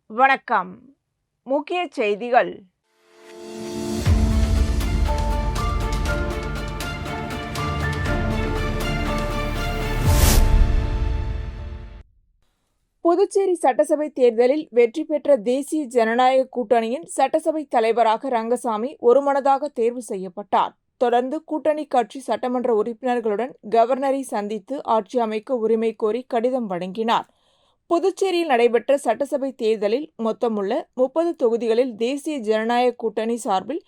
வணக்கம். முக்கிய செய்திகள். புதுச்சேரி சட்டசபை தேர்தலில் வெற்றி பெற்ற தேசிய ஜனநாயக கூட்டணியின் சட்டசபை தலைவராக ரங்கசாமி ஒருமனதாக தேர்வு செய்யப்பட்டார். தொடர்ந்து கூட்டணி கட்சி சட்டமன்ற உறுப்பினர்களுடன் கவர்னரை சந்தித்து ஆட்சி அமைக்க உரிமை கோரி கடிதம் வழங்கினார். புதுச்சேரியில் நடைபெற்ற சட்டசபை தேர்தலில் மொத்தமுள்ள 30 தொகுதிகளில் தேசிய ஜனநாயக கூட்டணி சார்பில்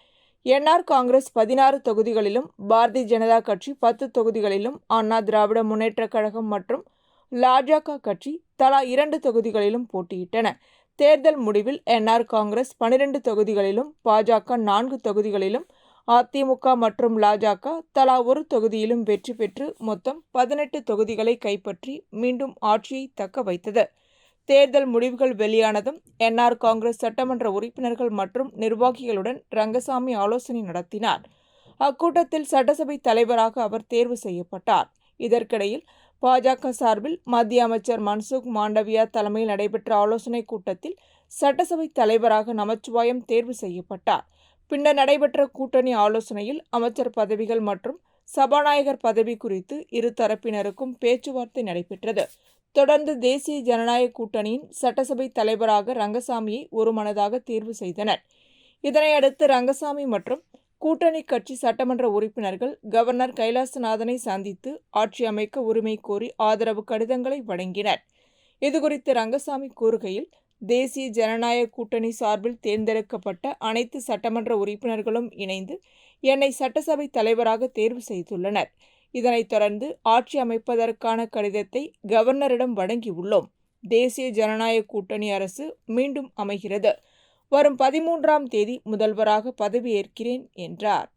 என்ஆர் காங்கிரஸ் 16 தொகுதிகளிலும், பாரதிய ஜனதா கட்சி 10 தொகுதிகளிலும், அண்ணா திராவிட முன்னேற்றக் கழகம் மற்றும் லாஜக கட்சி தலா 2 தொகுதிகளிலும் போட்டியிட்டன. தேர்தல் முடிவில் என்ஆர் காங்கிரஸ் 12 தொகுதிகளிலும், பாஜக 4 தொகுதிகளிலும், அதிமுக மற்றும் லாஜக தலா ஒரு தொகுதியிலும் வெற்றி பெற்று மொத்தம் 18 தொகுதிகளை கைப்பற்றி மீண்டும் ஆட்சியை தக்க வைத்தது. தேர்தல் முடிவுகள் வெளியானதும் என்ஆர் காங்கிரஸ் சட்டமன்ற உறுப்பினர்கள் மற்றும் நிர்வாகிகளுடன் ரங்கசாமி ஆலோசனை நடத்தினார். அக்கூட்டத்தில் சட்டசபை தலைவராக அவர் தேர்வு செய்யப்பட்டார். இதற்கிடையில் பாஜக சார்பில் மத்திய அமைச்சர் மன்சுக் மாண்டவியா தலைமையில் நடைபெற்ற ஆலோசனைக் கூட்டத்தில் சட்டசபை தலைவராக நமச்சிவாயம் தேர்வு செய்யப்பட்டார். பின்னர் நடைபெற்ற கூட்டணி ஆலோசனையில் அமைச்சர் பதவிகள் மற்றும் சபாநாயகர் பதவி குறித்து இரு தரப்பினருக்கும் பேச்சுவார்த்தை நடைபெற்றது. தொடர்ந்து தேசிய ஜனநாயக கூட்டணியின் சட்டசபை தலைவராக ரங்கசாமியை ஒருமனதாக தேர்வு செய்தனர். இதனையடுத்து ரங்கசாமி மற்றும் கூட்டணி கட்சி சட்டமன்ற உறுப்பினர்கள் கவர்னர் கைலாசநாதனை சந்தித்து ஆட்சி அமைக்க உரிமை கோரி ஆதரவு கடிதங்களை வழங்கினர். இதுகுறித்து ரங்கசாமி கூறுகையில், தேசிய ஜனநாயக கூட்டணி சார்பில் தேர்ந்தெடுக்கப்பட்ட அனைத்து சட்டமன்ற உறுப்பினர்களும் இணைந்து என்னை சட்டசபை தலைவராக தேர்வு செய்துள்ளனர். இதனைத் தொடர்ந்து ஆட்சி அமைப்பதற்கான கடிதத்தை கவர்னரிடம் வழங்கியுள்ளோம். தேசிய ஜனநாயக கூட்டணி அரசு மீண்டும் அமைகிறது. வரும் 13ஆம் தேதி முதல்வராக பதவியேற்கிறேன் என்றார்.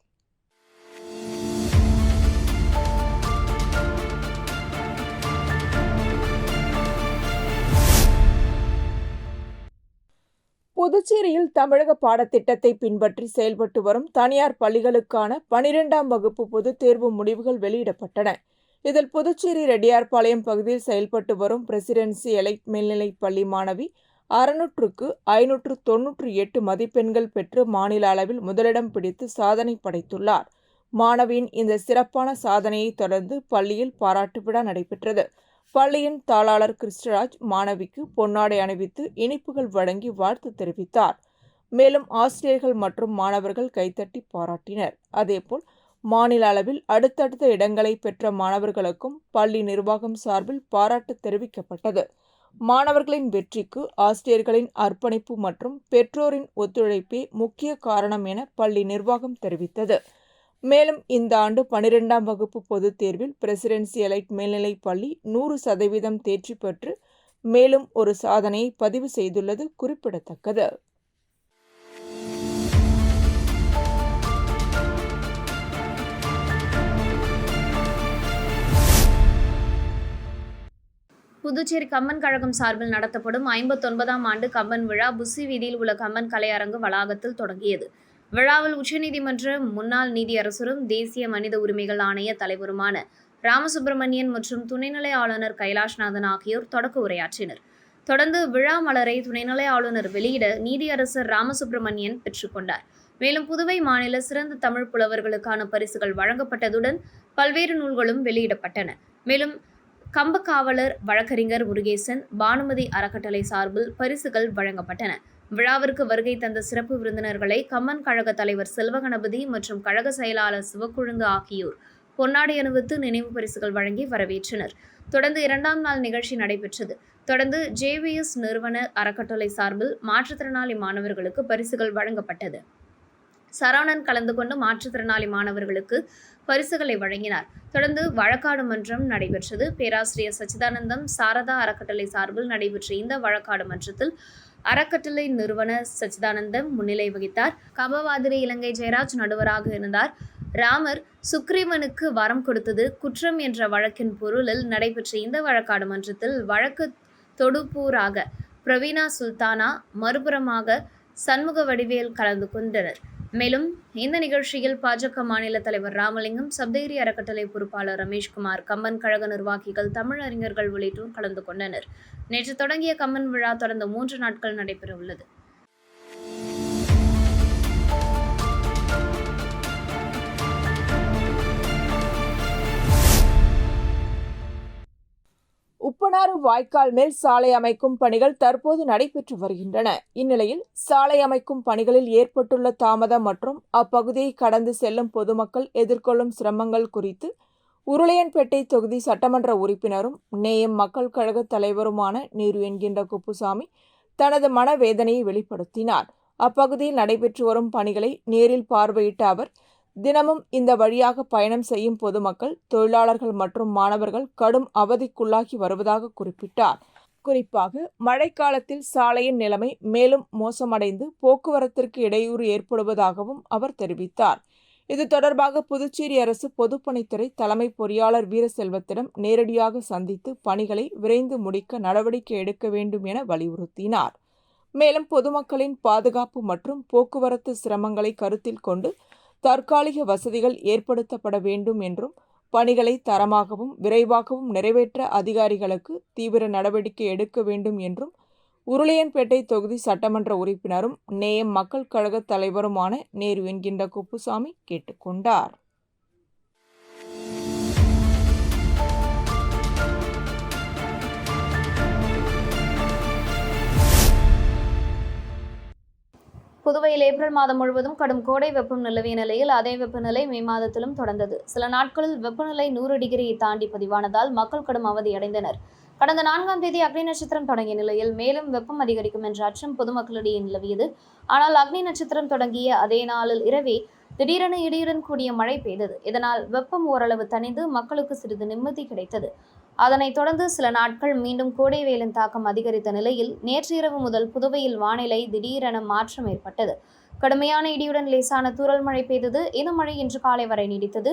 புதுச்சேரியில் தமிழக பாடத்திட்டத்தை பின்பற்றி செயல்பட்டு வரும் தனியார் பள்ளிகளுக்கான 12ஆம் வகுப்பு பொதுத் தேர்வு முடிவுகள் வெளியிடப்பட்டன. இதில் புதுச்சேரி ரெட்டியார்பாளையம் பகுதியில் செயல்பட்டு வரும் பிரசிடென்சி எலைட் மேல்நிலைப் பள்ளி மாணவி 600க்கு 598 மதிப்பெண்கள் பெற்று மாநில அளவில் முதலிடம் பிடித்து சாதனை படைத்துள்ளார். மாணவியின் இந்த சிறப்பான சாதனையை தொடர்ந்து பள்ளியில் பாராட்டு விழா நடைபெற்றது. பள்ளியின் தாளாளர் கிறிஸ்டராஜ் மாணவிக்கு பொன்னாடை அணிவித்து இனிப்புகள் வழங்கி வாழ்த்து தெரிவித்தார். மேலும் ஆசிரியர்கள் மற்றும் மாணவர்கள் கைத்தட்டி பாராட்டினர். அதேபோல் மாநில அளவில் அடுத்தடுத்த இடங்களை பெற்ற மாணவர்களுக்கும் பள்ளி நிர்வாகம் சார்பில் பாராட்டு தெரிவிக்கப்பட்டது. மாணவர்களின் வெற்றிக்கு ஆசிரியர்களின் அர்ப்பணிப்பு மற்றும் பெற்றோரின் ஒத்துழைப்பே முக்கிய காரணம் என பள்ளி நிர்வாகம் தெரிவித்தது. மேலும் இந்த ஆண்டு 12ஆம் வகுப்பு பொதுத் தேர்வில் பிரசிடென்சி எலைட் மேல்நிலைப் பள்ளி 100% தேர்ச்சி பெற்று மேலும் ஒரு சாதனையை பதிவு செய்துள்ளது குறிப்பிடத்தக்கது. புதுச்சேரி கம்பன் கழகம் சார்பில் நடத்தப்படும் 59ஆம் ஆண்டு கம்பன் விழா புசி வீதியில் உள்ள கம்பன் கலையரங்கு வளாகத்தில் தொடங்கியது. விழாவில் உச்சநீதிமன்ற முன்னாள் நீதியரசரும் தேசிய மனித உரிமைகள் ஆணைய தலைவருமான ராமசுப்பிரமணியன் மற்றும் துணைநிலை ஆளுநர் கைலாஷ்நாதன் ஆகியோர் தொடக்க உரையாற்றினர். தொடர்ந்து விழா மலரை துணைநிலை ஆளுநர் வெளியிட நீதியரசர் ராமசுப்பிரமணியன் பெற்றுக்கொண்டார். மேலும் புதுவை மாநில சிறந்த தமிழ் புலவர்களுக்கான பரிசுகள் வழங்கப்பட்டதுடன் பல்வேறு நூல்களும் வெளியிடப்பட்டன. மேலும் கம்பகாவலர் வழக்கறிஞர் முருகேசன், பானுமதி அறக்கட்டளை சார்பில் பரிசுகள் வழங்கப்பட்டன. விழாவிற்கு வருகை தந்த சிறப்பு விருந்தினர்களை கம்பன் கழக தலைவர் செல்வகணபதி மற்றும் கழக செயலாளர் சிவக்குழுந்து ஆகியோர் பொன்னாடை அணிவித்து நினைவு பரிசுகள் வழங்கி வரவேற்றனர். தொடர்ந்து 2ஆம் நாள் நிகழ்ச்சி நடைபெற்றது. தொடர்ந்து ஜேவிஎஸ் நிறுவன அறக்கட்டளை சார்பில் மாற்றுத்திறனாளி மாணவர்களுக்கு பரிசுகள் வழங்கப்பட்டது. சரவணன் கலந்து கொண்டு மாற்றுத்திறனாளி மாணவர்களுக்கு பரிசுகளை வழங்கினார். தொடர்ந்து வழக்காடு மன்றம் நடைபெற்றது. பேராசிரியர் சச்சிதானந்தம் சாரதா அறக்கட்டளை சார்பில் நடைபெற்ற இந்த வழக்காடு மன்றத்தில் அறக்கட்டளை நிறுவன சச்சிதானந்தம் முன்னிலை வகித்தார். கம்பவாதிரி இலங்கை ஜெயராஜ் நடுவராக இருந்தார். ராமர் சுக்ரீவனுக்கு வரம் கொடுத்தது குற்றம் என்ற வழக்கின் பொருளில் நடைபெற்ற இந்த வழக்காடு மன்றத்தில் வழக்கு தொடுப்பூராக பிரவீனா சுல்தானா, மறுபுறமாக சண்முக வடிவேல் கலந்து கொண்டனர். மேலும் இந்த நிகழ்ச்சியில் பாஜக மாநில தலைவர் ராமலிங்கம், சப்தகிரி அறக்கட்டளை பொறுப்பாளர் ரமேஷ்குமார், கம்பன் கழக நிர்வாகிகள், தமிழறிஞர்கள் உள்ளிட்டோர் கலந்து கொண்டனர். நேற்று தொடங்கிய கம்பன் விழா தொடர்ந்து 3 நாட்கள் நடைபெறவுள்ளது. உப்பனாறு வாய்க்கால் மேல் சாலை அமைக்கும் பணிகள் தற்போது நடைபெற்று வருகின்றன. இந்நிலையில் சாலை அமைக்கும் பணிகளில் ஏற்பட்டுள்ள தாமதம் மற்றும் அப்பகுதியை கடந்து செல்லும் பொதுமக்கள் எதிர்கொள்ளும் சிரமங்கள் குறித்து உருளையன்பேட்டை தொகுதி சட்டமன்ற உறுப்பினரும் நேயம் மக்கள் கழக தலைவருமான நீரு என்கின்ற குப்புசாமி தனது மனவேதனையை வெளிப்படுத்தினார். அப்பகுதியில் நடைபெற்று வரும் பணிகளை நேரில் பார்வையிட்ட அவர், தினமும் இந்த வழியாக பயணம் செய்யும் பொதுமக்கள், தொழிலாளர்கள் மற்றும் மாணவர்கள் கடும் அவதிக்குள்ளாகி வருவதாக குறிப்பிட்டார். குறிப்பாக மழைக்காலத்தில் சாலையின் நிலைமை மேலும் மோசமடைந்து போக்குவரத்திற்கு இடையூறு ஏற்படுவதாகவும் அவர் தெரிவித்தார். இது தொடர்பாக புதுச்சேரி அரசு பொதுப்பணித்துறை தலைமை பொறியாளர் வீரசெல்வத்திடம் நேரடியாக சந்தித்து பணிகளை விரைந்து முடிக்க நடவடிக்கை எடுக்க வேண்டும் என வலியுறுத்தினார். மேலும் பொதுமக்களின் பாதுகாப்பு மற்றும் போக்குவரத்து சிரமங்களை கருத்தில் கொண்டு தற்காலிக வசதிகள் ஏற்படுத்தப்பட வேண்டும் என்றும், பணிகளை தரமாகவும் விரைவாகவும் நிறைவேற்ற அதிகாரிகளுக்கு தீவிர நடவடிக்கை எடுக்க வேண்டும் என்றும் உருளையன்பேட்டை தொகுதி சட்டமன்ற உறுப்பினரும் நேயம் மக்கள் கழக தலைவருமான நேரு என்கின்ற குப்புசாமி கேட்டுக்கொண்டார். புதுவையில் ஏப்ரல் மாதம் முழுவதும் கடும் கோடை வெப்பம் நிலவிய நிலையில் அதே வெப்பநிலை மே மாதத்திலும் தொடர்ந்தது. சில நாட்களில் வெப்பநிலை 100 டிகிரியை தாண்டி பதிவானதால் மக்கள் கடும் அவதியடைந்தனர். கடந்த 4ஆம் தேதி அக்னி நட்சத்திரம் தொடங்கிய நிலையில் மேலும் வெப்பம் அதிகரிக்கும் என்ற அச்சம் பொதுமக்களிடையே நிலவியது. ஆனால் அக்னி நட்சத்திரம் தொடங்கிய அதே நாளில் இரவே திடீரென இடியுடன் கூடிய மழை பெய்தது. இதனால் வெப்பம் ஓரளவு தணிந்து மக்களுக்கு சிறிது நிம்மதி கிடைத்தது. அதனைத் தொடர்ந்து சில நாட்கள் மீண்டும் கோடை வெயிலின் தாக்கம் அதிகரித்த நிலையில் நேற்று இரவு முதல் புதுவையில் வானிலை திடீரென மாற்றம் ஏற்பட்டது. கடுமையான இடியுடன் லேசான தூறல் மழை பெய்தது. இந்த மழை இன்று காலை வரை நீடித்தது.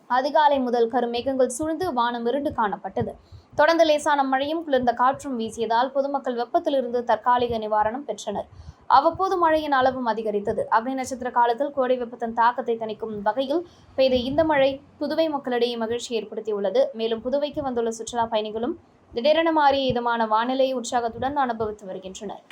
அதிகாலை முதல் கருமேகங்கள் சூழ்ந்து வானம் இருண்டு காணப்பட்டது. தொடர்ந்து லேசான மழையும் குளிர்ந்த காற்றும் வீசியதால் பொதுமக்கள் வெப்பத்திலிருந்து தற்காலிக நிவாரணம் பெற்றனர். அவ்வப்போது மழையின் அளவும் அதிகரித்தது. அக்னி நட்சத்திர காலத்தில் கோடை வெப்பத்தின் தாக்கத்தை தணிக்கும் வகையில் பெய்த இந்த மழை புதுவை மக்களிடையே மகிழ்ச்சி ஏற்படுத்தியுள்ளது. மேலும் புதுவைக்கு வந்துள்ள சுற்றுலா பயணிகளும் திடீரென மாறிய இதமான வானிலையை உற்சாகத்துடன் அனுபவித்து வருகின்றனர்.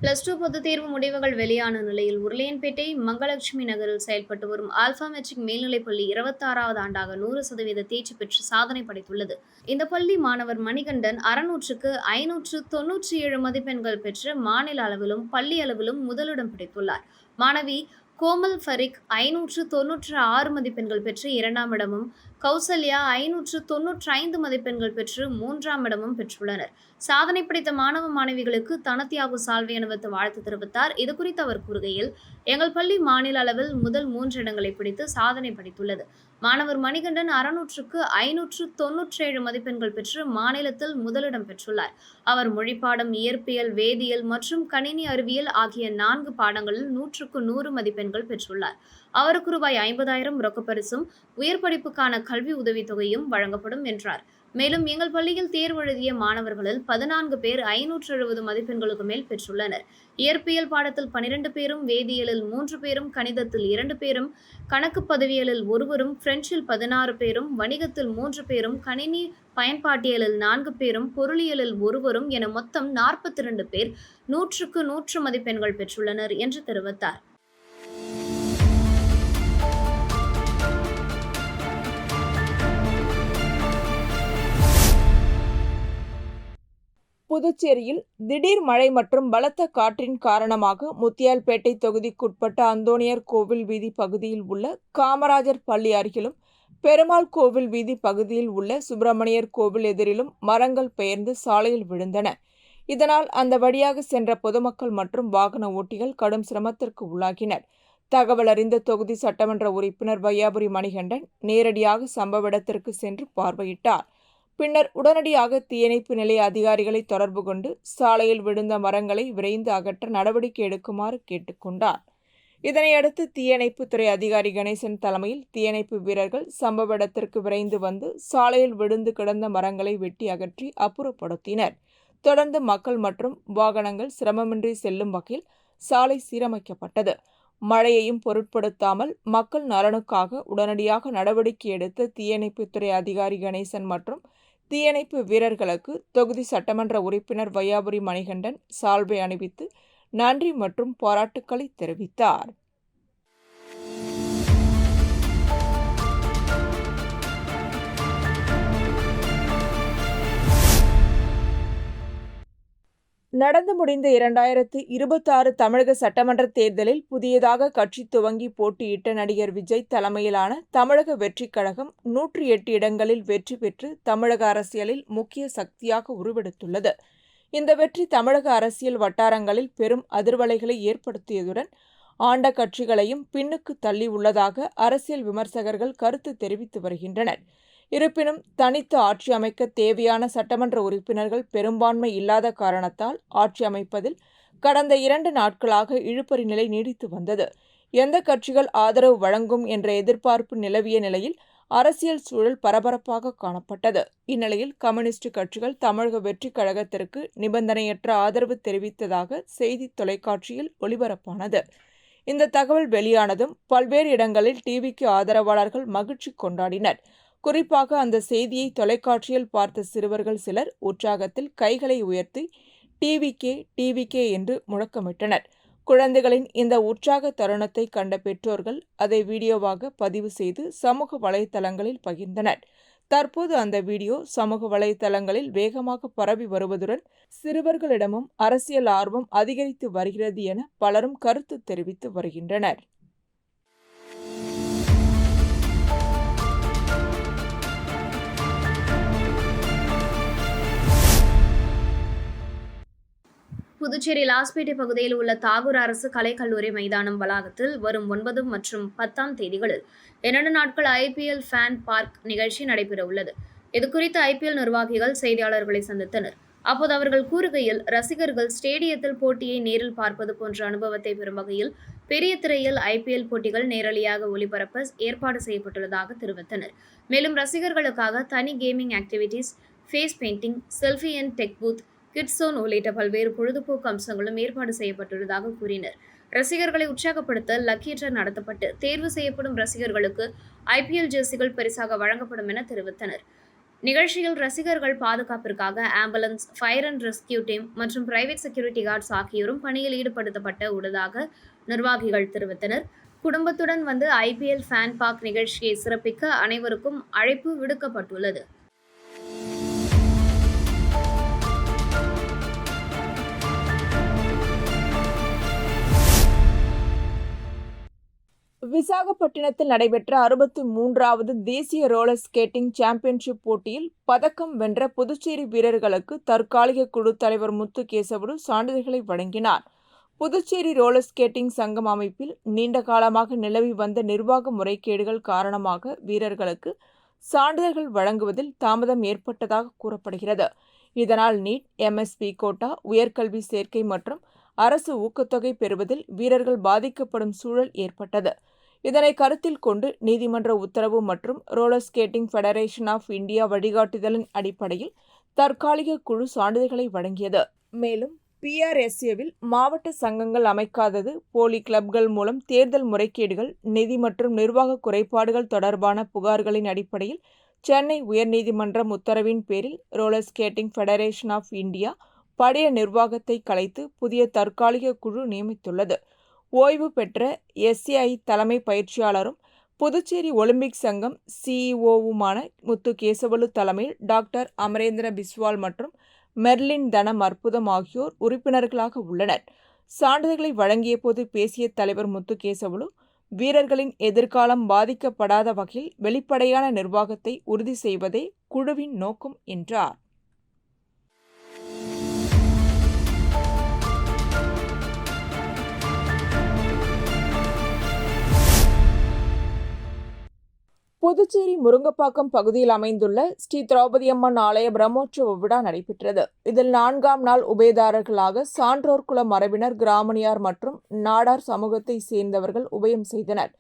+2 பொதுத் தேர்வு முடிவுகள் வெளியான நிலையில் உருளையன்பேட்டை மங்கலட்சுமி நகரில் செயல்பட்டு வரும் ஆல்பா மெட்ரிக் மேல்நிலைப்பள்ளி 26வது ஆண்டாக 100% தேர்ச்சி பெற்று சாதனை படைத்துள்ளது. இந்த பள்ளி மாணவர் மணிகண்டன் 600க்கு 597 மதிப்பெண்கள் பெற்று மாநில அளவிலும் பள்ளி அளவிலும் முதலிடம் பிடித்துள்ளார். மாணவி கோமல் ஃபரிக் 596 மதிப்பெண்கள் பெற்று 2ஆம் இடமும், கௌசல்யா 595 மதிப்பெண்கள் பெற்று 3ஆம் இடமும் பெற்றுள்ளனர். சாதனை படைத்த மாணவ மாணவிகளுக்கு தனத்தியாகு சால்வை அணிவித்து வாழ்த்து தெரிவித்தார். இதுகுறித்து அவர் கூறுகையில், எங்கள் பள்ளி மாநில அளவில் முதல் 3 இடங்களை பிடித்து சாதனை படைத்துள்ளது. மாணவர் மணிகண்டன் 600க்கு 597 மதிப்பெண்கள் பெற்று மாநிலத்தில் முதலிடம் பெற்றுள்ளார். அவர் மொழிப்பாடம், இயற்பியல், வேதியியல் மற்றும் கணினி அறிவியல் ஆகிய 4 பாடங்களில் 100க்கு 100 மதிப்பெண்கள் பெற்றுள்ளார். அவருக்கு ரூபாய் 50,000 ரொக்கப்பரிசும் உயர் படிப்புக்கான கல்வி உதவித்தொகையும் வழங்கப்படும் என்றார். மேலும் எங்கள் பள்ளியில் தேர்வு எழுதிய மாணவர்களில் 14 பேர் 570 மதிப்பெண்களுக்கு மேல் பெற்றுள்ளனர். இயற்பியல் பாடத்தில் 12 பேரும், வேதியியலில் 3 பேரும், கணிதத்தில் 2 பேரும், கணக்கு பதிவியலில் 1வரும், பிரெஞ்சில் 16 பேரும், வணிகத்தில் 3 பேரும், கணினி பயன்பாட்டியலில் 4 பேரும், பொருளியலில் 1வரும் என மொத்தம் 42 பேர் 100க்கு 100 மதிப்பெண்கள் பெற்றுள்ளனர் என்று தெரிவித்தார். புதுச்சேரியில் திடீர் மழை மற்றும் பலத்த காற்றின் காரணமாக முத்தியால்பேட்டை தொகுதிக்குட்பட்ட அந்தோணியார் கோவில் வீதி பகுதியில் உள்ள காமராஜர் பள்ளி அருகிலும் பெருமாள் கோவில் வீதி பகுதியில் உள்ள சுப்பிரமணியர் கோவில் எதிரிலும் மரங்கள் பெயர்ந்து சாலையில் விழுந்தன. இதனால் அந்த வழியாக சென்ற பொதுமக்கள் மற்றும் வாகன ஓட்டிகள் கடும் சிரமத்திற்கு உள்ளாகினர். தகவல் அறிந்த தொகுதி சட்டமன்ற உறுப்பினர் வையாபுரி மணிகண்டன் நேரடியாக சம்பவ இடத்திற்கு சென்று பார்வையிட்டார். பின்னர் உடனடியாக தீயணைப்பு நிலைய அதிகாரிகளை தொடர்பு கொண்டு சாலையில் விழுந்த மரங்களை விரைந்து அகற்ற நடவடிக்கை எடுக்குமாறு கேட்டுக்கொண்டார். இதனையடுத்து தீயணைப்புத்துறை அதிகாரி கணேசன் தலைமையில் தீயணைப்பு வீரர்கள் சம்பவ இடத்திற்கு விரைந்து வந்து சாலையில் விழுந்து கிடந்த மரங்களை வெட்டி அகற்றி அப்புறப்படுத்தினர். தொடர்ந்து மக்கள் மற்றும் வாகனங்கள் சிரமமின்றி செல்லும் வகையில் சாலை சீரமைக்கப்பட்டது. மழையையும் பொருட்படுத்தாமல் மக்கள் நலனுக்காக உடனடியாக நடவடிக்கை எடுத்த தீயணைப்புத்துறை அதிகாரி கணேசன் மற்றும் தீயணைப்பு வீரர்களுக்கு தொகுதி சட்டமன்ற உறுப்பினர் வையாபுரி மணிகண்டன் சால்வை அணிவித்து நன்றி மற்றும் பாராட்டுக்களை தெரிவித்தார். நடந்து முடிந்த 2026 தமிழக சட்டமன்ற தேர்தலில் புதியதாக கட்சி துவங்கி போட்டியிட்ட நடிகர் விஜய் தலைமையிலான தமிழக வெற்றிக் கழகம் 108 இடங்களில் வெற்றி பெற்று தமிழக அரசியலில் முக்கிய சக்தியாக உருவெடுத்துள்ளது. இந்த வெற்றி தமிழக அரசியல் வட்டாரங்களில் பெரும் அதிர்வலைகளை ஏற்படுத்தியதுடன் ஆண்ட கட்சிகளையும் பின்னுக்கு தள்ளி உள்ளதாக அரசியல் விமர்சகர்கள் கருத்து தெரிவித்து வருகின்றனர். இருப்பினும் தனித்து ஆட்சி அமைக்க தேவையான சட்டமன்ற உறுப்பினர்கள் பெரும்பான்மை இல்லாத காரணத்தால் ஆட்சி அமைப்பதில் கடந்த 2 நாட்களாக இழுபறி நிலை நீடித்து வந்தது. எந்த கட்சிகள் ஆதரவு வழங்கும் என்ற எதிர்பார்ப்பு நிலவிய நிலையில் அரசியல் சூழல் பரபரப்பாக காணப்பட்டது. இந்நிலையில் கம்யூனிஸ்ட் கட்சிகள் தமிழக வெற்றிக் கழகத்திற்கு நிபந்தனையற்ற ஆதரவு தெரிவித்ததாக செய்தி தொலைக்காட்சியில் ஒளிபரப்பானது. இந்த தகவல் வெளியானதும் பல்வேறு இடங்களில் டிவிக்கு ஆதரவாளர்கள் மகிழ்ச்சி கொண்டாடினர். குறிப்பாக அந்த செய்தியை தொலைக்காட்சியில் பார்த்த சிறுவர்கள் சிலர் உற்சாகத்தில் கைகளை உயர்த்தி டிவிகே என்று முழக்கமிட்டனர். குழந்தைகளின் இந்த உற்சாக தருணத்தை கண்ட பெற்றோர்கள் அதை வீடியோவாக பதிவு செய்து சமூக வலைதளங்களில் பகிர்ந்தனர். தற்போது அந்த வீடியோ சமூக வலைதளங்களில் வேகமாக பரவி வருவதுடன் சிறுவர்களிடமும் அரசியல் ஆர்வம் அதிகரித்து வருகிறது என பலரும் கருத்து தெரிவித்து வருகின்றனர். புதுச்சேரி லாஸ்பேட்டை பகுதியில் உள்ள தாகூர் அரசு கலைக்கல்லூரி மைதானம் வளாகத்தில் வரும் 9 மற்றும் 10ஆம் தேதிகளில் 2 நாட்கள் IPL ஃபேன் பார்க் நிகழ்ச்சி நடைபெற உள்ளது. இதுகுறித்து IPL நிர்வாகிகள் செய்தியாளர்களை சந்தித்தனர். அப்போது அவர்கள் கூறுகையில், ரசிகர்கள் ஸ்டேடியத்தில் போட்டியை நேரில் பார்ப்பது போன்ற அனுபவத்தை பெறும் வகையில் பெரிய திரையில் IPL போட்டிகள் நேரலையாக ஒளிபரப்ப ஏற்பாடு செய்யப்பட்டுள்ளதாக தெரிவித்தனர். மேலும் ரசிகர்களுக்காக தனி gaming activities, face painting, selfie and tech booth, kids zone உள்ளிட்ட பல்வேறு பொழுதுபோக்கு அம்சங்களும் ஏற்பாடு செய்யப்பட்டுள்ளதாக கூறினர். ரசிகர்களை உற்சாகப்படுத்த லக்கி டிரா நடத்தப்பட்டு தேர்வு செய்யப்படும் ரசிகர்களுக்கு IPL ஜெர்சிகள் பரிசாக வழங்கப்படும் என தெரிவித்தனர். நிகழ்ச்சியில் ரசிகர்கள் பாதுகாப்பிற்காக ambulance, fire and rescue team மற்றும் பிரைவேட் செக்யூரிட்டி கார்ட்ஸ் ஆகியோரும் பணியில் ஈடுபடுத்தப்பட்ட உள்ளதாக நிர்வாகிகள் தெரிவித்தனர். குடும்பத்துடன் வந்து IPL ஃபேன் பார்க் நிகழ்ச்சியை சிறப்பிக்க அனைவருக்கும் அழைப்பு விடுக்கப்பட்டுள்ளது. விசாகப்பட்டினத்தில் நடைபெற்ற 63வது தேசிய ரோலர் ஸ்கேட்டிங் சாம்பியன்ஷிப் போட்டியில் பதக்கம் வென்ற புதுச்சேரி வீரர்களுக்கு தற்காலிக குழு தலைவர் முத்து கேசவலு சான்றிதழ்களை வழங்கினார். புதுச்சேரி ரோலர் ஸ்கேட்டிங் சங்கம் அமைப்பில் நீண்ட காலமாக நிலவி வந்த நிர்வாக முறைகேடுகள் காரணமாக வீரர்களுக்கு சான்றிதழ்கள் வழங்குவதில் தாமதம் ஏற்பட்டதாக கூறப்படுகிறது. இதனால் நீட், MSP கோட்டா, உயர்கல்வி சேர்க்கை மற்றும் அரசு ஊக்கத்தொகை பெறுவதில் வீரர்கள் பாதிக்கப்படும் சூழல் ஏற்பட்டது. இதனை கருத்தில் கொண்டு நீதிமன்ற உத்தரவு மற்றும் roller skating federation of India வழிகாட்டுதலின் அடிப்படையில் தற்காலிக குழு சான்றிதழ்களை வழங்கியது. மேலும் PRSAவில் மாவட்ட சங்கங்கள் அமைக்காதது, போலி கிளப்கள் மூலம் தேர்தல் முறைகேடுகள், நிதி மற்றும் நிர்வாக குறைபாடுகள் தொடர்பான புகார்களின் அடிப்படையில் சென்னை உயர்நீதிமன்றம் உத்தரவின் பேரில் roller skating federation of India பழைய நிர்வாகத்தை கலைத்து புதிய தற்காலிக குழு நியமித்துள்ளது. ஓய்வு பெற்ற SAI தலைமை பயிற்சியாளரும் புதுச்சேரி ஒலிம்பிக் சங்கம் CEOவுமான முத்து கேசவலு தலைமையில் டாக்டர் அமரேந்திர பிஸ்வால் மற்றும் மெர்லின் தனம் அற்புதம் ஆகியோர் உறுப்பினர்களாக உள்ளனர். சான்றிதழ்களை வழங்கிய போது பேசிய தலைவர் முத்து கேசவலு, வீரர்களின் எதிர்காலம் பாதிக்கப்படாத வகையில் வெளிப்படையான நிர்வாகத்தை உறுதி செய்வதே குழுவின் நோக்கம் என்றார். புதுச்சேரி முருங்கப்பாக்கம் பகுதியில் அமைந்துள்ள ஸ்ரீ திரௌபதி அம்மன் ஆலய பிரம்மோற்சவ விழா நடைபெற்றது. இதில் 4ஆம் நாள் உபயதாரர்களாக சான்றோர் குல மரபினர், கிராமணியார் மற்றும் நாடார் சமூகத்தை சேர்ந்தவர்கள் உபயம் செய்தனர்.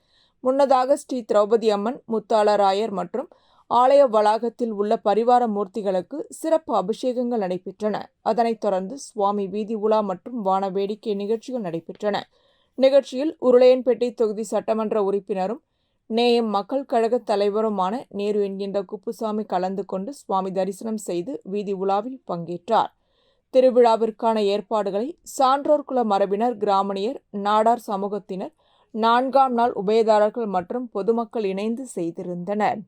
முன்னதாக ஸ்ரீ திரௌபதி அம்மன், முத்தாளராயர் மற்றும் ஆலய வளாகத்தில் உள்ள பரிவார மூர்த்திகளுக்கு சிறப்பு அபிஷேகங்கள் நடைபெற்றன. அதனைத் தொடர்ந்து சுவாமி வீதி உலா மற்றும் வான வேடிக்கை நிகழ்ச்சிகள் நடைபெற்றன. நிகழ்ச்சியில் உருளையன்பேட்டை தொகுதி சட்டமன்ற உறுப்பினரும் நேயம் மக்கள் கழக தலைவருமான நேரு என்கின்ற குப்புசாமி கலந்து கொண்டு சுவாமி தரிசனம் செய்து வீதி உலாவில் பங்கேற்றார். திருவிழாவிற்கான ஏற்பாடுகளை சான்றோர் குல மரபினர், கிராமணியர், நாடார் சமூகத்தினர், 4ஆம் நாள் உபயதாரர்கள் மற்றும் பொதுமக்கள் இணைந்து செய்திருந்தனர்.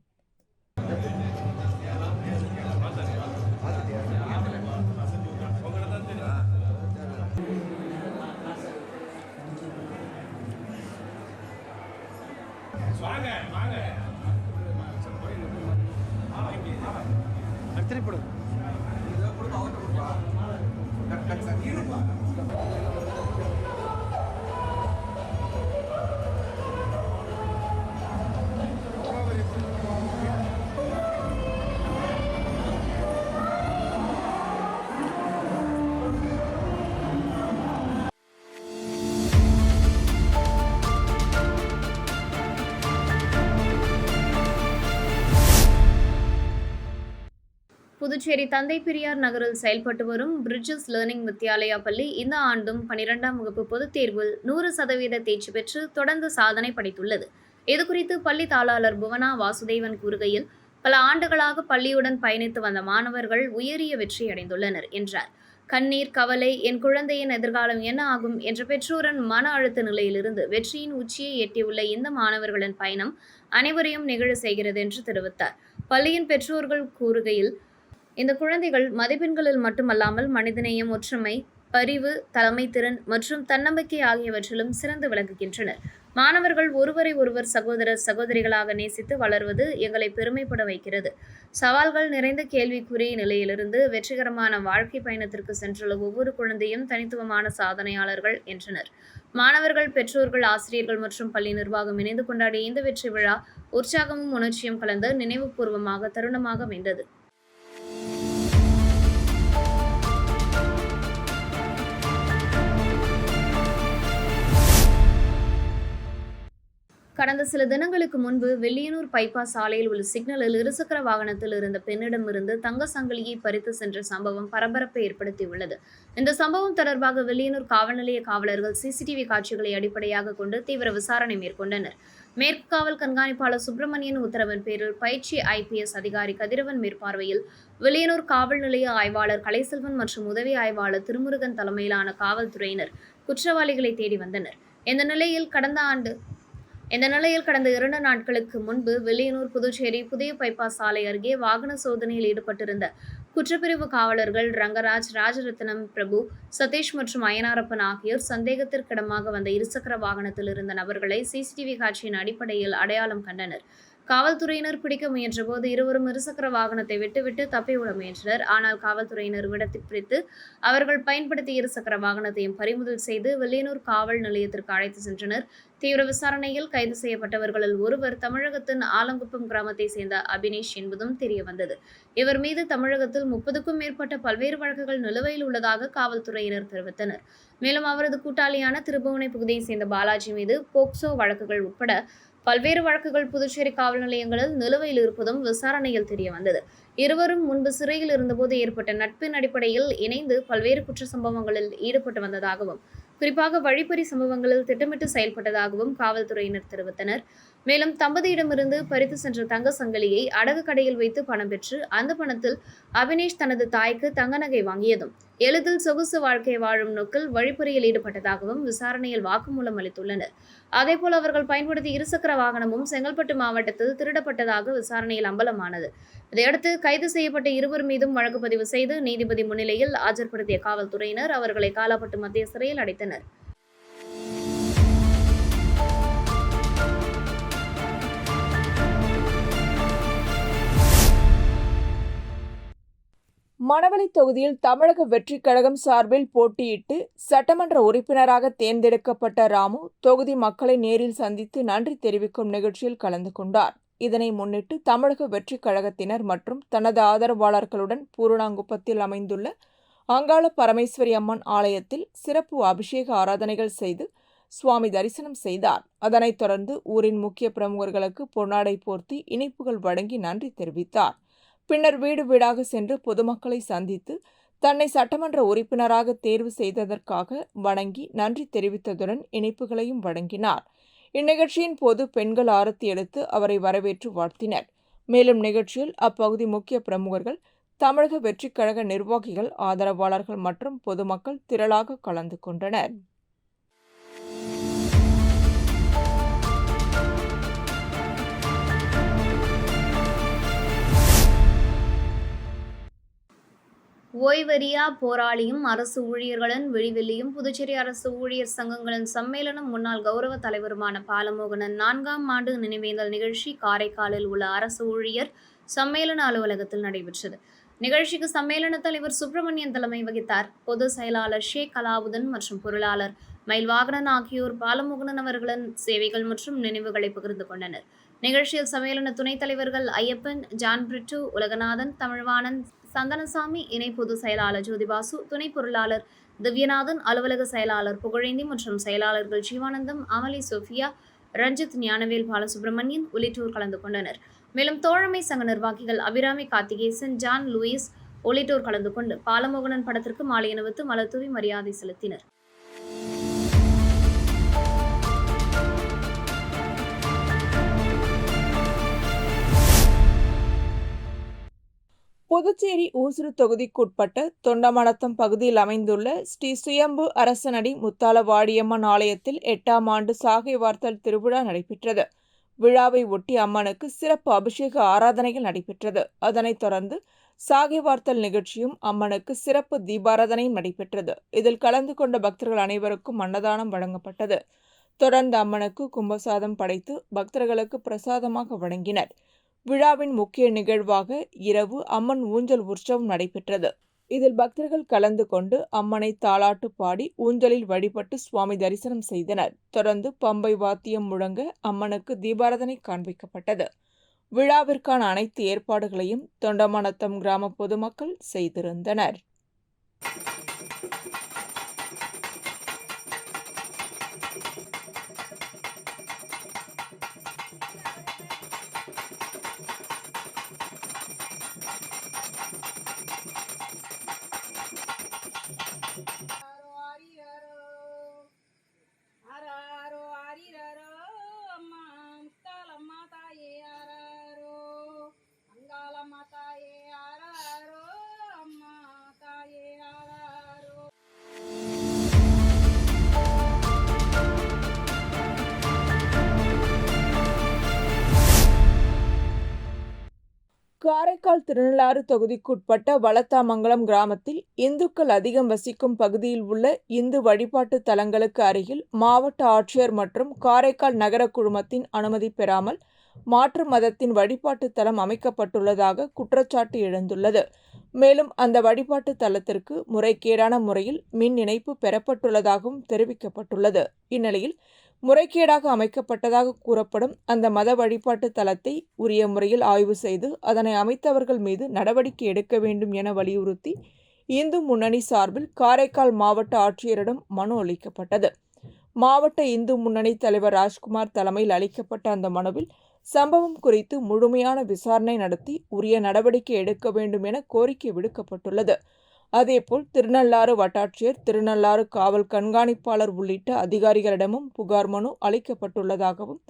புதுச்சேரி தந்தை பெரியார் நகரில் செயல்பட்டு வரும் பிரிட்ஜஸ் லேர்னிங் வித்யாலயா பள்ளி இந்த ஆண்டும் 12ஆம் வகுப்பு பொதுத் தேர்வில் 100% தேர்ச்சி பெற்று தொடர்ந்து சாதனை படைத்துள்ளது. இதுகுறித்து பள்ளி தாளாளர் புவனா வாசுதேவன் கூறுகையில், பல ஆண்டுகளாக பள்ளியுடன் பயணித்து வந்த மாணவர்கள் உயரிய வெற்றி அடைந்துள்ளனர் என்றார். கண்ணீர், கவலை, என் குழந்தையின் எதிர்காலம் என்ன ஆகும் என்ற பெற்றோரின் மன அழுத்த நிலையிலிருந்து வெற்றியின் உச்சியை எட்டியுள்ள இந்த மாணவர்களின் பயணம் அனைவரையும் நெகிழ செய்கிறது என்று தெரிவித்தார். பள்ளியின் பெற்றோர்கள் கூறுகையில், இந்த குழந்தைகள் மதிப்பெண்களில் மட்டுமல்லாமல் மனிதநேயம், ஒற்றுமை, பரிவு, தலைமைத்திறன் மற்றும் தன்னம்பிக்கை ஆகியவற்றிலும் சிறந்து விளங்குகின்றனர். மாணவர்கள் ஒருவரை ஒருவர் சகோதரர் சகோதரிகளாக நேசித்து வளர்வது எங்களை பெருமைப்பட வைக்கிறது. சவால்கள் நிறைந்த கேள்விக்குறி நிலையிலிருந்து வெற்றிகரமான வாழ்க்கை பயணத்திற்கு சென்றுள்ள ஒவ்வொரு குழந்தையும் தனித்துவமான சாதனையாளர்கள் என்றனர். மாணவர்கள், பெற்றோர்கள், ஆசிரியர்கள் மற்றும் பள்ளி நிர்வாகம் இணைந்து கொண்டாடிய இந்த வெற்றி விழா உற்சாகமும் உணர்ச்சியும் கலந்த நினைவுபூர்வமாக தருணமாக அமைந்தது. கடந்த சில தினங்களுக்கு முன்பு வெள்ளியனூர் பைபாஸ் சாலையில் உள்ள சிக்னலில் இருசக்கர வாகனத்தில் இருந்த பெண்ணிடமிருந்து தங்க சங்கிலியை பறித்து சென்ற சம்பவம் பரபரப்பை ஏற்படுத்தியுள்ளது. இந்த சம்பவம் தொடர்பாக வெள்ளியனூர் காவல் நிலைய காவலர்கள் சிசிடிவி காட்சிகளை அடிப்படையாக கொண்டு தீவிர விசாரணை மேற்கொண்டனர். மேற்கு காவல் கண்காணிப்பாளர் சுப்பிரமணியன் உத்தரவின் பேரில் பயிற்சி IPS அதிகாரி கதிரவன் மேற்பார்வையில் வெள்ளியனூர் காவல் நிலைய ஆய்வாளர் கலைசெல்வன் மற்றும் உதவி ஆய்வாளர் திருமுருகன் தலைமையிலான காவல்துறையினர் குற்றவாளிகளை தேடி வந்தனர். இந்த நிலையில் கடந்த 2 நாட்களுக்கு முன்பு வெள்ளியனூர் புதுச்சேரி புதிய பைபாஸ் சாலை அருகே வாகன சோதனையில் ஈடுபட்டிருந்த குற்றப்பிரிவு காவலர்கள் ரங்கராஜ், ராஜரத்னம், பிரபு, சதீஷ் மற்றும் அய்யனாரப்பன் ஆகியோர் சந்தேகத்திற்கிடமாக வந்த இருசக்கர வாகனத்தில் இருந்த நபர்களை சிசிடிவி காட்சியின் அடிப்படையில் அடையாளம் கண்டனர். காவல்துறையினர் பிடிக்க முயன்றபோது இருவரும் இருசக்கர வாகனத்தை விட்டுவிட்டு தப்பிவிட முயன்றனர். ஆனால் காவல்துறையினர் விடத்தை பிடித்து அவர்கள் பயன்படுத்திய இருசக்கர வாகனத்தையும் பறிமுதல் செய்து வெள்ளியனூர் காவல் நிலையத்திற்கு அழைத்து சென்றனர். தீவிர விசாரணையில் கைது செய்யப்பட்டவர்களில் ஒருவர் தமிழகத்தின் ஆலங்குப்பம் கிராமத்தை சேர்ந்த அபினேஷ் என்பதும் தெரியவந்தது. இவர் மீது தமிழகத்தில் 30க்கும் மேற்பட்ட பல்வேறு வழக்குகள் நிலுவையில் உள்ளதாக காவல்துறையினர் தெரிவித்தனர். மேலும் அவரது கூட்டாளியான திருபுவனை பகுதியை சேர்ந்த பாலாஜி மீது போக்சோ வழக்குகள் உட்பட பல்வேறு வழக்குகள் புதுச்சேரி காவல் நிலையங்களில் நிலுவையில் இருப்பதும் விசாரணையில் தெரியவந்தது. இருவரும் முன்பு சிறையில் இருந்தபோது ஏற்பட்ட நட்பின் அடிப்படையில் இணைந்து பல்வேறு குற்ற சம்பவங்களில் ஈடுபட்டு வந்ததாகவும், குறிப்பாக வழிப்பறி சம்பவங்களில் திட்டமிட்டு செயல்பட்டதாகவும் காவல்துறையினர் தெரிவித்தனர். மேலும் தம்பதியிடமிருந்து பறித்து சென்ற தங்க சங்கிலியை அடகு கடையில் வைத்து பணம் பெற்று அந்த பணத்தில் அபினேஷ் தனது தாய்க்கு தங்க நகை வாங்கியதும் எளிதில் சொகுசு வாழ்க்கை வாழும் நோக்கில் வழிப்பறியில் ஈடுபட்டதாகவும் விசாரணையில் வாக்குமூலம் அளித்துள்ளனர். அதேபோல் அவர்கள் பயன்படுத்திய இருசக்கர வாகனமும் செங்கல்பட்டு மாவட்டத்தில் திருடப்பட்டதாக விசாரணையில் அம்பலமானது. இதையடுத்து கைது செய்யப்பட்ட இருவர் மீதும் வழக்கு பதிவு செய்து நீதிபதி முன்னிலையில் ஆஜர்படுத்திய காவல்துறையினர் அவர்களை காலாப்பட்டு மத்திய சிறையில் அடைத்தனர். மணவெளி தொகுதியில் தமிழக வெற்றிக் கழகம் சார்பில் போட்டியிட்டு சட்டமன்ற உறுப்பினராக தேர்ந்தெடுக்கப்பட்ட ராமு தொகுதி மக்களை நேரில் சந்தித்து நன்றி தெரிவிக்கும் நிகழ்ச்சியில் கலந்து கொண்டார். இதனை முன்னிட்டு தமிழக வெற்றிக் கழகத்தினர் மற்றும் தனது ஆதரவாளர்களுடன் பூரணாங்குப்பத்தில் அமைந்துள்ள அங்காள பரமேஸ்வரி அம்மன் ஆலயத்தில் சிறப்பு அபிஷேக ஆராதனைகள் செய்து சுவாமி தரிசனம் செய்தார். அதனைத் தொடர்ந்து ஊரின் முக்கிய பிரமுகர்களுக்கு பொன்னாடை போர்த்தி இனிப்புகள் வழங்கி நன்றி தெரிவித்தார். பின்னர் வீடு வீடாக சென்று பொதுமக்களை சந்தித்து தன்னை சட்டமன்ற உறுப்பினராக தேர்வு செய்ததற்காக வணங்கி நன்றி தெரிவித்ததுடன் இனிப்புகளையும் வழங்கினார். இந்நிகழ்ச்சியின் போது பெண்கள் ஆரத்தி எடுத்து அவரை வரவேற்று வாழ்த்தினர். மேலும் நிகழ்ச்சியில் அப்பகுதி முக்கிய பிரமுகர்கள், தமிழக வெற்றிக் கழக நிர்வாகிகள், ஆதரவாளர்கள் மற்றும் பொதுமக்கள் திரளாக கலந்து கொண்டனர். ஓய்வறியா போராளியும் அரசு ஊழியர்களின் விழிவெளியும் புதுச்சேரி அரசு ஊழியர் சங்கங்களின் சம்மேளனம் முன்னாள் கௌரவ தலைவருமான பாலமோகனன் 4ஆம் ஆண்டு நினைவேந்தல் நிகழ்ச்சி காரைக்காலில் உள்ள அரசு ஊழியர் சம்மேளன அலுவலகத்தில் நடைபெற்றது. நிகழ்ச்சிக்கு சம்மேளன தலைவர் சுப்பிரமணியன் தலைமை வகித்தார். பொது செயலாளர் ஷேக் அலாவுதீன் மற்றும் பொருளாளர் மயில்வாகனன் ஆகியோர் பாலமோகனன் அவர்களின் சேவைகள் மற்றும் நினைவுகளை பகிர்ந்து கொண்டனர். நிகழ்ச்சியில் சம்மேளன துணைத் தலைவர்கள் ஐயப்பன், ஜான் பிரிட்டு, உலகநாதன், தமிழ்வாணன், சந்தனசாமி, இணை பொதுச் செயலாளர் ஜோதிபாசு, துணை பொருளாளர் திவ்யநாதன், அலுவலக செயலாளர் புகழேந்தி மற்றும் செயலாளர்கள் ஜீவானந்தம், அமலி, சோஃபியா, ரஞ்சித், ஞானவேல், பாலசுப்ரமணியன் உள்ளிட்டோர் கலந்து கொண்டனர். மேலும் தோழமை சங்க நிர்வாகிகள் அபிராமி, கார்த்திகேசன், ஜான், லூயிஸ் உள்ளிட்டோர் கலந்து கொண்டு பாலமோகனன் படத்திற்கு மாலை அணிவித்து மலர்தூவி மரியாதை செலுத்தினர். புதுச்சேரி ஊசுடு தொகுதிக்குட்பட்ட தொண்டமனத்தம் பகுதியில் அமைந்துள்ள ஸ்ரீ சுயம்பு அரசனடி முத்தாலவாடியம்மன் ஆலயத்தில் 8ஆம் ஆண்டு சாகை வார்த்தல் திருவிழா நடைபெற்றது. விழாவை ஒட்டி அம்மனுக்கு சிறப்பு அபிஷேக ஆராதனைகள் நடைபெற்றது. அதனைத் தொடர்ந்து சாகை வார்த்தல் நிகழ்ச்சியும் அம்மனுக்கு சிறப்பு தீபாராதனையும் நடைபெற்றது. இதில் கலந்து கொண்ட பக்தர்கள் அனைவருக்கும் அன்னதானம் வழங்கப்பட்டது. தொடர்ந்து அம்மனுக்கு கும்பசாதம் படைத்து பக்தர்களுக்கு பிரசாதமாக வழங்கினர். விழாவின் முக்கிய நிகழ்வாக இரவு அம்மன் ஊஞ்சல் உற்சவம் நடைபெற்றது. இதில் பக்தர்கள் கலந்து கொண்டு அம்மனை தாலாட்டு பாடி ஊஞ்சலில் வழிபட்டு சுவாமி தரிசனம் செய்தனர். தொடர்ந்து பம்பை வாத்தியம் முழங்க அம்மனுக்கு தீபாராதனை காண்பிக்கப்பட்டது. விழாவிற்கான அனைத்து ஏற்பாடுகளையும் தொண்டமனத்தம் கிராம பொதுமக்கள் செய்திருந்தனர். காரைக்கால் திருநள்ளாறு தொகுதிக்குட்பட்ட வளத்தாமங்கலம் கிராமத்தில் இந்துக்கள் அதிகம் வசிக்கும் பகுதியில் உள்ள இந்து வழிபாட்டு தலங்களுக்கு அருகில் மாவட்ட ஆட்சியர் மற்றும் காரைக்கால் நகர குழுமத்தின் அனுமதி பெறாமல் மாற்று மதத்தின் வழிபாட்டு தலம் அமைக்கப்பட்டுள்ளதாக குற்றச்சாட்டு எழுந்துள்ளது. மேலும் அந்த வழிபாட்டு தலத்திற்கு முறைகேடான முறையில் மின் இணைப்பு பெறப்பட்டுள்ளதாகவும் தெரிவிக்கப்பட்டுள்ளது. இந்நிலையில் முறைகேடாக அமைக்கப்பட்டதாக கூறப்படும் அந்த மத வழிபாட்டு தலத்தை உரிய முறையில் ஆய்வு செய்து அதனை அமைத்தவர்கள் மீது நடவடிக்கை எடுக்க வேண்டும் என வலியுறுத்தி இந்து முன்னணி சார்பில் காரைக்கால் மாவட்ட ஆட்சியரிடம் மனு அளிக்கப்பட்டது. மாவட்ட இந்து முன்னணி தலைவர் ராஜ்குமார் தலைமையில் அளிக்கப்பட்ட அந்த மனுவில் சம்பவம் குறித்து முழுமையான விசாரணை நடத்தி உரிய நடவடிக்கை எடுக்க வேண்டும் என கோரிக்கை விடுக்கப்பட்டுள்ளது. அதேபோல் திருநள்ளாறு வட்டாட்சியர், திருநள்ளாறு காவல் கண்காணிப்பாளர் உள்ளிட்ட அதிகாரிகளிடமும் புகார் மனு அளிக்கப்பட்டுள்ளதாகவும்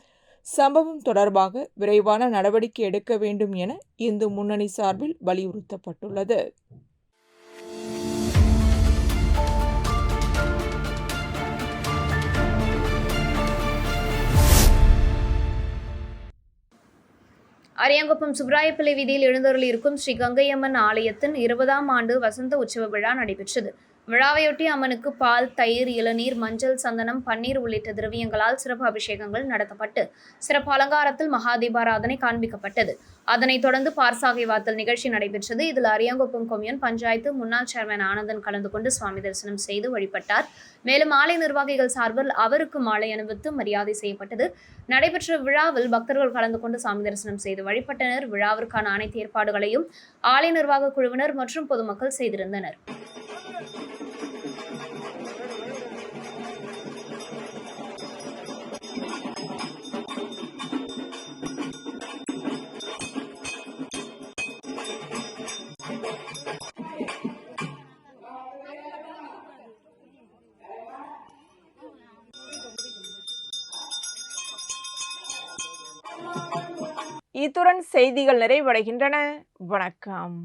சம்பவம் தொடர்பாக விரைவான நடவடிக்கை எடுக்க வேண்டும் என இந்து முன்னணி சார்பில் வலியுறுத்தப்பட்டுள்ளது. அரியாங்குப்பம் சுப்ராயப்பிள்ளை வீதியில் எழுந்தருளி இருக்கும் ஸ்ரீ கங்கையம்மன் ஆலயத்தின் 20ஆம் ஆண்டு வசந்த உற்சவ விழா நடைபெற்றது. விழாவையொட்டி அம்மனுக்கு பால், தயிர், இளநீர், மஞ்சள், சந்தனம், பன்னீர் உள்ளிட்ட திரவியங்களால் சிறப்பு அபிஷேகங்கள் நடத்தப்பட்டு சிறப்பு அலங்காரத்தில் மகாதீபாராதனை காண்பிக்கப்பட்டது. அதனைத் தொடர்ந்து பார்சாகை வாத்தல் நிகழ்ச்சி நடைபெற்றது. இதில் அரியாங்குப்பம் கொம்யூன் பஞ்சாயத்து முன்னாள் சேர்மன் ஆனந்தன் கலந்து கொண்டு சுவாமி தரிசனம் செய்து வழிபட்டார். மேலும் ஆலய நிர்வாகிகள் சார்பில் அவருக்கு மாலை அணிவித்து மரியாதை செய்யப்பட்டது. நடைபெற்ற விழாவில் பக்தர்கள் கலந்து கொண்டு சாமி தரிசனம் செய்து வழிபட்டனர். விழாவிற்கான அனைத்து ஏற்பாடுகளையும் ஆலய நிர்வாக குழுவினர் மற்றும் பொதுமக்கள் செய்திருந்தனர். இத்துடன் செய்திகள் நிறைவடைகின்றன. வணக்கம்.